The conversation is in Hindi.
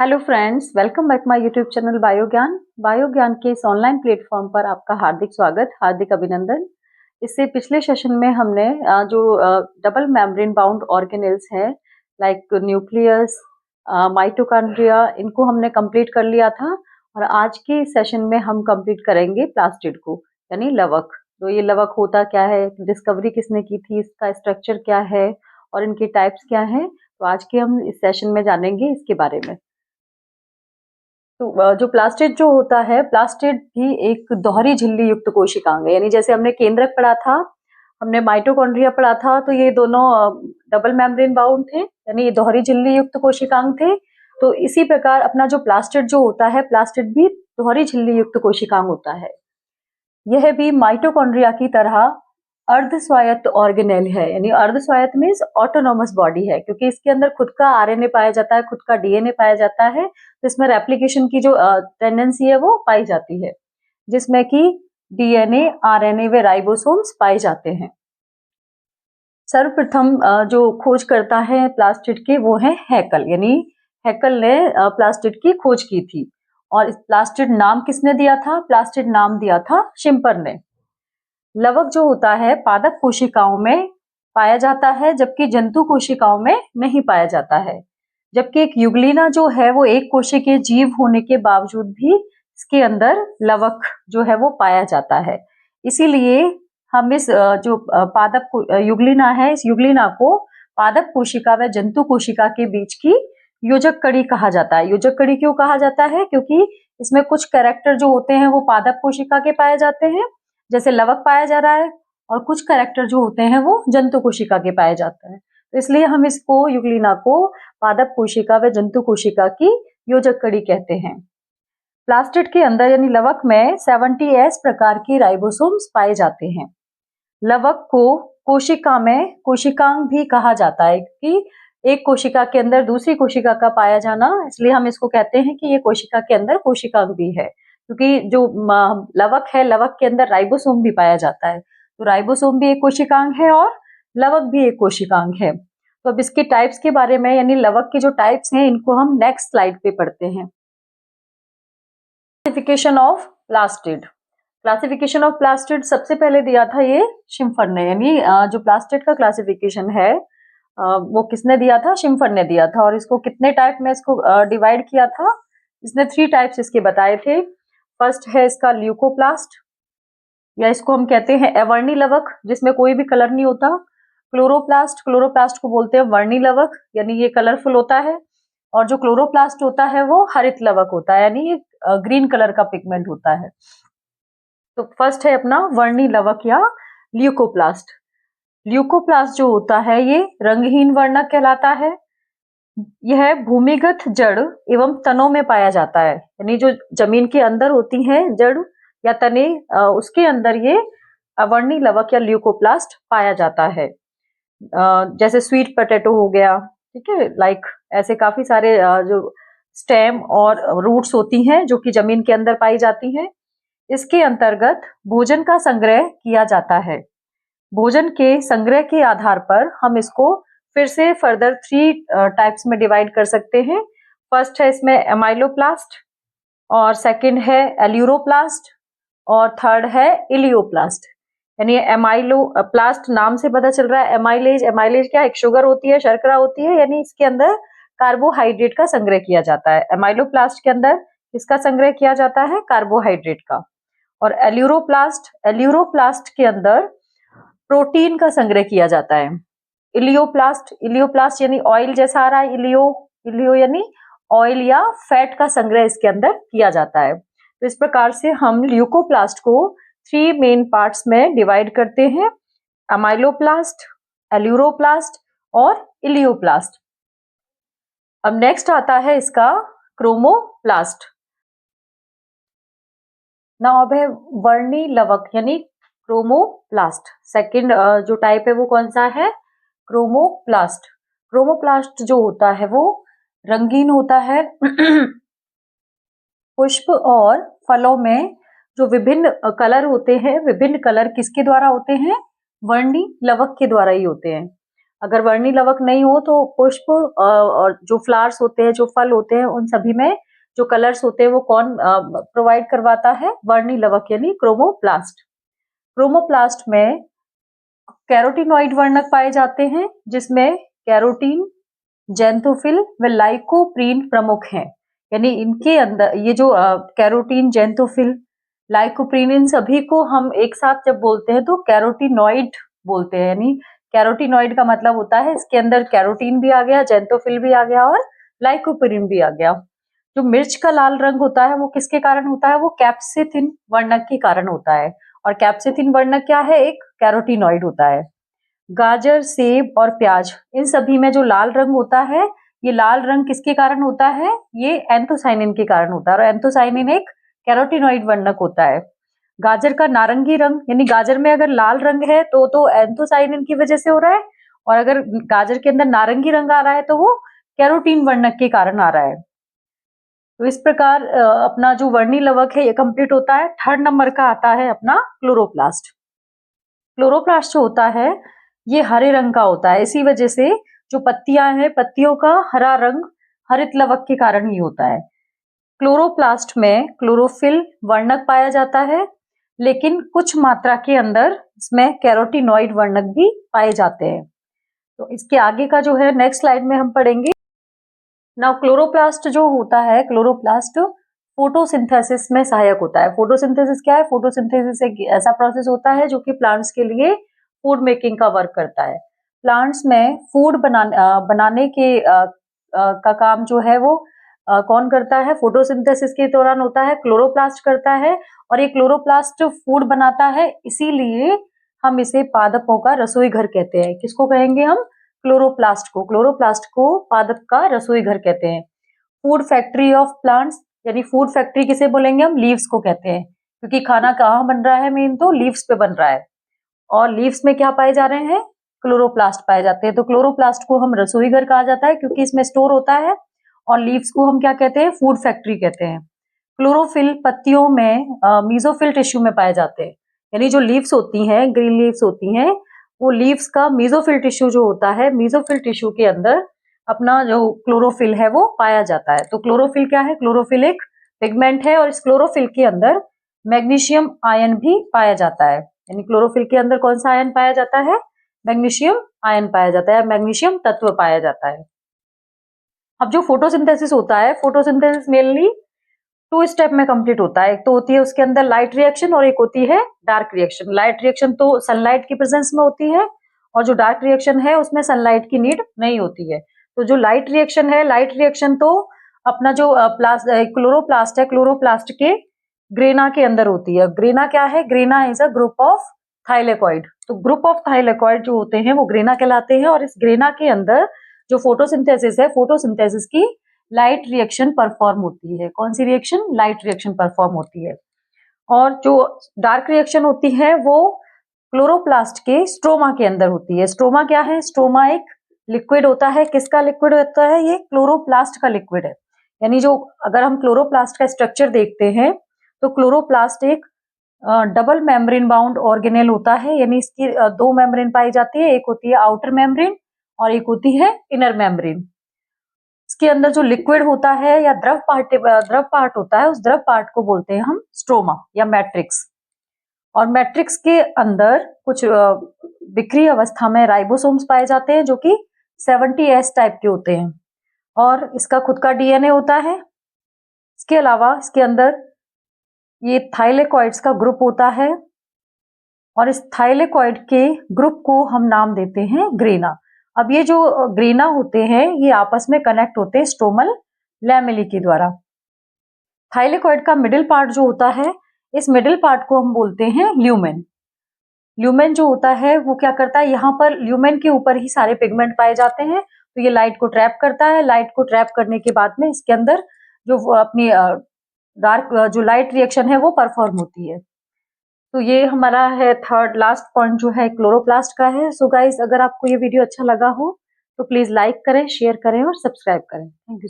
Hello friends, welcome back my YouTube channel Biogyan के इस ऑनलाइन प्लेटफॉर्म पर आपका हार्दिक स्वागत, हार्दिक अभिनंदन। इससे पिछले सेशन में हमने जो डबल मेम्ब्रेन बाउंड ऑर्गेनेल्स हैं लाइक न्यूक्लियस, माइटोकॉन्ड्रिया, इनको हमने कंप्लीट कर लिया था। और आज के सेशन में हम कंप्लीट करेंगे प्लास्टिड को, यानी लवक। तो ये लवक होता क्या है, डिस्कवरी किसने की थी, इसका स्ट्रक्चर क्या है और इनके टाइप्स क्या हैं, तो आज के हम इस सेशन में जानेंगे इसके बारे में। तो जो प्लास्टिड जो होता है, प्लास्टिड भी एक दोहरी झिल्ली युक्त कोशिकांग है। यानी जैसे हमने केंद्रक पढ़ा था, हमने माइटोकॉन्ड्रिया पढ़ा था, तो ये दोनों डबल मेम्ब्रेन बाउंड थे, यानी ये दोहरी झिल्ली युक्त कोशिकांग थे। तो इसी प्रकार अपना जो प्लास्टिड जो होता है, प्लास्टिड भी दोहरी झिल्ली युक्त कोशिकांग होता है। यह भी माइटोकॉन्ड्रिया की तरह अर्ध स्वायत्त ऑर्गेनेल है। यानी अर्ध स्वायत्त मीन्स ऑटोनोमस बॉडी है, क्योंकि इसके अंदर खुद का आरएनए पाया जाता है, खुद का डीएनए पाया जाता है। तो इसमें रेप्लिकेशन की जो टेंडेंसी है वो पाई जाती है, जिसमें कि डीएनए, आरएनए व राइबोसोम्स पाए जाते हैं। सर्वप्रथम जो खोज करता है प्लास्टिड के, वो है हैकल। यानी हैकल ने प्लास्टिड की खोज की थी। और इस प्लास्टिड नाम किसने दिया था? प्लास्टिड नाम दिया था शिम्पर ने। लवक जो होता है पादप कोशिकाओं में पाया जाता है, जबकि जंतु कोशिकाओं में नहीं पाया जाता है। जबकि एक युग्लिना जो है वो एक कोशिकीय जीव होने के बावजूद भी इसके अंदर लवक जो है वो पाया जाता है। इसीलिए हम इस जो पादप युग्लिना है, इस युग्लिना को पादप कोशिका व जंतु कोशिका के बीच की योजक कड़ी कहा जाता है। योजक कड़ी क्यों कहा जाता है? क्योंकि इसमें कुछ कैरेक्टर जो होते हैं वो पादप कोशिका के पाए जाते हैं, जैसे लवक पाया जा रहा है, और कुछ कैरेक्टर जो होते हैं वो जंतु कोशिका के पाए जाते हैं। तो इसलिए हम इसको, युग्लिना को, पादप कोशिका व जंतु कोशिका की योजक कड़ी कहते हैं। प्लास्टिड के अंदर यानी लवक में 70S प्रकार की राइबोसोम्स पाए जाते हैं। लवक को कोशिका में कोशिकांग भी कहा जाता है, कि एक कोशिका के अंदर दूसरी कोशिका का पाया जाना, इसलिए हम इसको कहते हैं कि ये कोशिका के अंदर कोशिकांग भी है। क्योंकि जो लवक है, लवक के अंदर राइबोसोम भी पाया जाता है। तो राइबोसोम भी एक कोशिकांग है और लवक भी एक कोशिकांग है। तो अब इसके टाइप्स के बारे में, यानी लवक के जो टाइप्स हैं, इनको हम नेक्स्ट स्लाइड पे पढ़ते हैं। Classification of plastid. Classification of plastid सबसे पहले दिया था ये शिम्फर ने। यानी जो प्लास्टिड का क्लासिफिकेशन है वो किसने दिया था? शिम्फर ने दिया था। और इसको कितने टाइप में इसको डिवाइड किया था? इसने 3 टाइप्स इसके बताए थे। फर्स्ट है इसका ल्यूकोप्लास्ट, या इसको हम कहते हैं अवर्णी लवक, जिसमें कोई भी कलर नहीं होता। क्लोरोप्लास्ट, क्लोरोप्लास्ट को बोलते हैं वर्णी लवक, यानी ये कलरफुल होता है। और जो क्लोरोप्लास्ट होता है वो हरित लवक होता है, यानी ये ग्रीन कलर का पिगमेंट होता है। तो फर्स्ट है अपना वर्णी लवक या ल्यूकोप्लास्ट। ल्यूकोप्लास्ट जो होता है ये रंगहीन वर्णक कहलाता है। यह भूमिगत जड़ एवं तनों में पाया जाता है, यानी जो जमीन के अंदर होती हैं जड़ या तने, उसके अंदर ये अवर्णी लवक या ल्यूकोप्लास्ट पाया जाता है। जैसे स्वीट पोटैटो हो गया, ठीक है, लाइक ऐसे काफी सारे जो स्टेम और रूट्स होती हैं जो कि जमीन के अंदर पाई जाती हैं। इसके अंतर्गत भोजन का संग्रह किया जाता है। भोजन के संग्रह के आधार पर हम इसको फिर से फर्दर 3 टाइप्स में डिवाइड कर सकते हैं। फर्स्ट है इसमें एमाइलोप्लास्ट, और सेकंड है एल्यूरोप्लास्ट, और थर्ड है इलियोप्लास्ट। यानी एमाइलोप्लास्ट नाम से पता चल रहा है। एमाइलेज, एमाइलेज क्या? एक शुगर होती है, शर्करा होती है, यानी इसके अंदर कार्बोहाइड्रेट का संग्रह किया जाता है। एमाइलोप्लास्ट के अंदर इसका संग्रह किया जाता है कार्बोहाइड्रेट का। और एल्यूरोप्लास्ट, एल्यूरोप्लास्ट के अंदर प्रोटीन का संग्रह किया जाता है। इलियोप्लास्ट, इलियोप्लास्ट यानी ऑयल जैसा आ रहा है, इलियो, इलियो यानी ऑयल या फैट का संग्रह इसके अंदर किया जाता है। तो इस प्रकार से हम ल्यूकोप्लास्ट को 3 मेन पार्ट्स में डिवाइड करते हैं: अमाइलोप्लास्ट, एल्यूरोप्लास्ट और इलियोप्लास्ट। अब नेक्स्ट आता है इसका क्रोमोप्लास्ट। नाउ अब है वर्णी लवक यानी क्रोमोप्लास्ट। सेकंड जो टाइप है वो कौन सा है? क्रोमोप्लास्ट। क्रोमोप्लास्ट जो होता है वो रंगीन होता है। पुष्प और फलों में जो विभिन्न कलर होते हैं, विभिन्न कलर किसके द्वारा होते हैं? वर्णी लवक के द्वारा ही होते हैं। अगर वर्णी लवक नहीं हो तो पुष्प और जो फ्लावर्स होते हैं, जो फल होते हैं, उन सभी में जो कलर्स होते हैं वो कौन प्रोवाइड करवाता है? वर्णी लवक यानी क्रोमोप्लास्ट। क्रोमोप्लास्ट में कैरोटीनॉइड वर्णक पाए जाते हैं, जिसमें कैरोटीन, जेंथोफिल व लाइकोप्रीन प्रमुख हैं। यानी इनके अंदर ये जो कैरोटीन, जेंथोफिल, लाइकोप्रीन, इन सभी को हम एक साथ जब बोलते हैं तो कैरोटीनॉइड बोलते हैं। यानी कैरोटीनॉइड का मतलब होता है इसके अंदर कैरोटीन भी आ गया, जेंथोफिल भी आ गया और लाइकोप्रीन भी आ गया। जो मिर्च का लाल रंग होता है वो किसके कारण होता है? वो कैप्सिथिन वर्णक के कारण होता है। और कैप्सिथिन वर्णक क्या है? एक कैरोटीनॉइड होता है। गाजर, सेब और प्याज, इन सभी में जो लाल रंग होता है, ये लाल रंग किसके कारण होता है? ये एंथोसाइनिन के कारण होता है और एंथोसाइनिन एक कैरोटीनॉइड वर्णक होता है। गाजर का नारंगी रंग, यानी गाजर में अगर लाल रंग है तो एंथोसाइनिन की वजह से हो रहा है, और अगर गाजर के अंदर नारंगी रंग आ रहा है तो वो कैरोटीन वर्णक के कारण आ रहा है। तो इस प्रकार अपना जो वर्णी लवक है ये कंप्लीट होता है। थर्ड नंबर का आता है अपना क्लोरोप्लास्ट। क्लोरोप्लास्ट जो होता है ये हरे रंग का होता है। इसी वजह से जो पत्तियां हैं, पत्तियों का हरा रंग हरित लवक के कारण ही होता है। क्लोरोप्लास्ट में क्लोरोफिल वर्णक पाया जाता है, लेकिन कुछ मात्रा के अंदर इसमें कैरोटीनॉइड वर्णक भी पाए जाते हैं। तो इसके आगे का जो है नेक्स्ट स्लाइड में हम पढ़ेंगे। नाउ क्लोरोप्लास्ट जो होता है, क्लोरोप्लास्ट फोटोसिंथेसिस में सहायक होता है। फोटोसिंथेसिस क्या है? फोटोसिंथेसिस एक ऐसा प्रोसेस होता है जो कि प्लांट्स के लिए फूड मेकिंग का वर्क करता है। प्लांट्स में फूड बनाने के का काम जो है वो कौन करता है? फोटोसिंथेसिस के दौरान होता है, क्लोरोप्लास्ट करता है। और ये क्लोरोप्लास्ट फूड बनाता है, इसीलिए हम इसे पादपों का रसोई घर कहते हैं। किसको कहेंगे हम? क्लोरोप्लास्ट को। क्लोरोप्लास्ट को पादप का रसोई घर कहते हैं। फूड फैक्ट्री ऑफ प्लांट्स, यानी फूड फैक्ट्री किसे बोलेंगे हम? लीव्स को कहते हैं, क्योंकि खाना कहाँ बन रहा है? मेन तो लीव्स पे बन रहा है। और लीव्स में क्या पाए जा रहे हैं? क्लोरोप्लास्ट पाए जाते हैं। तो क्लोरोप्लास्ट को हम रसोई घर कहा जाता है क्योंकि इसमें स्टोर होता है, और लीव्स को हम क्या कहते हैं? फूड फैक्ट्री कहते हैं। क्लोरोफिल पत्तियों में मीजोफिल टिश्यू में पाए जाते हैं। यानी जो लीव्स होती हैं, ग्रीन लीव्स होती हैं, वो लीव्स का मीजोफिल टिश्यू जो होता है, मीजोफिल टिश्यू के अंदर अपना जो क्लोरोफिल है वो पाया जाता है। तो क्लोरोफिल क्या है? क्लोरोफिल एक पिगमेंट है, और इस क्लोरोफिल के अंदर मैग्नीशियम आयन भी पाया जाता है। यानी क्लोरोफिल के अंदर कौन सा आयन पाया जाता है? मैग्नीशियम आयन पाया जाता है, मैग्नीशियम तत्व पाया जाता है। अब जो फोटोसिंथेसिस होता है, फोटोसिंथेसिस मेनली टू स्टेप में कंप्लीट होता है। एक तो होती है उसके अंदर लाइट रिएक्शन, और एक होती है डार्क रिएक्शन। लाइट रिएक्शन तो सनलाइट की प्रेजेंस में होती है, और जो डार्क रिएक्शन है उसमें सनलाइट की नीड नहीं होती है। तो जो लाइट रिएक्शन है, लाइट रिएक्शन तो अपना जो क्लोरोप्लास्ट है, क्लोरोप्लास्ट के ग्रेना के अंदर होती है। ग्रेना क्या है? Grana is a group of thylakoid. तो ग्रुप ऑफ थाइलेकॉइड जो होते हैं वो ग्रेना कहलाते हैं, और इस ग्रेना के अंदर जो फोटोसिंथेसिस है, फोटोसिंथेसिस की लाइट रिएक्शन परफॉर्म होती है। कौन सी रिएक्शन? लाइट रिएक्शन परफॉर्म होती है। और जो डार्क रिएक्शन होती है वो क्लोरोप्लास्ट के स्ट्रोमा के अंदर होती है। स्ट्रोमा क्या है? स्ट्रोमा एक लिक्विड होता है। किसका लिक्विड होता है? ये क्लोरोप्लास्ट का लिक्विड है। यानी जो अगर हम क्लोरोप्लास्ट का स्ट्रक्चर देखते हैं तो क्लोरोप्लास्ट एक डबल मेम्ब्रेन बाउंड ऑर्गेनेल होता है। यानी इसकी दो मेम्ब्रेन पाई जाती है, एक होती है आउटर मेम्ब्रेन और एक होती है इनर मेम्ब्रेन। इसके अंदर जो लिक्विड होता है या द्रव पार्ट होता है, उस द्रव पार्ट को बोलते हैं हम स्ट्रोमा या मैट्रिक्स। और मैट्रिक्स के अंदर कुछ विक्रिय अवस्था में राइबोसोम्स पाए जाते हैं जो कि 70S टाइप के होते हैं, और इसका खुद का डीएनए होता है। इसके अलावा इसके अंदर ये थाइलेकॉइड्स का ग्रुप होता है, और इस थाइलेकॉइड के ग्रुप को हम नाम देते हैं ग्रेना। अब ये जो ग्रेना होते हैं ये आपस में कनेक्ट होते हैं स्ट्रोमल लैमेली के द्वारा। थाइलेकॉइड का मिडिल पार्ट जो होता है, इस मिडिल पार्ट को हम बोलते हैं ल्यूमेन। ल्यूमेन जो होता है वो क्या करता है? यहाँ पर ल्यूमेन के ऊपर ही सारे पिगमेंट पाए जाते हैं, तो ये लाइट को ट्रैप करता है। लाइट को ट्रैप करने के बाद में इसके अंदर जो अपनी डार्क जो लाइट रिएक्शन है वो परफॉर्म होती है। तो ये हमारा है थर्ड लास्ट पॉइंट जो है क्लोरोप्लास्ट का है। सो गाइस, अगर आपको ये वीडियो अच्छा लगा हो तो प्लीज लाइक करें, शेयर करें और सब्सक्राइब करें। Thank you.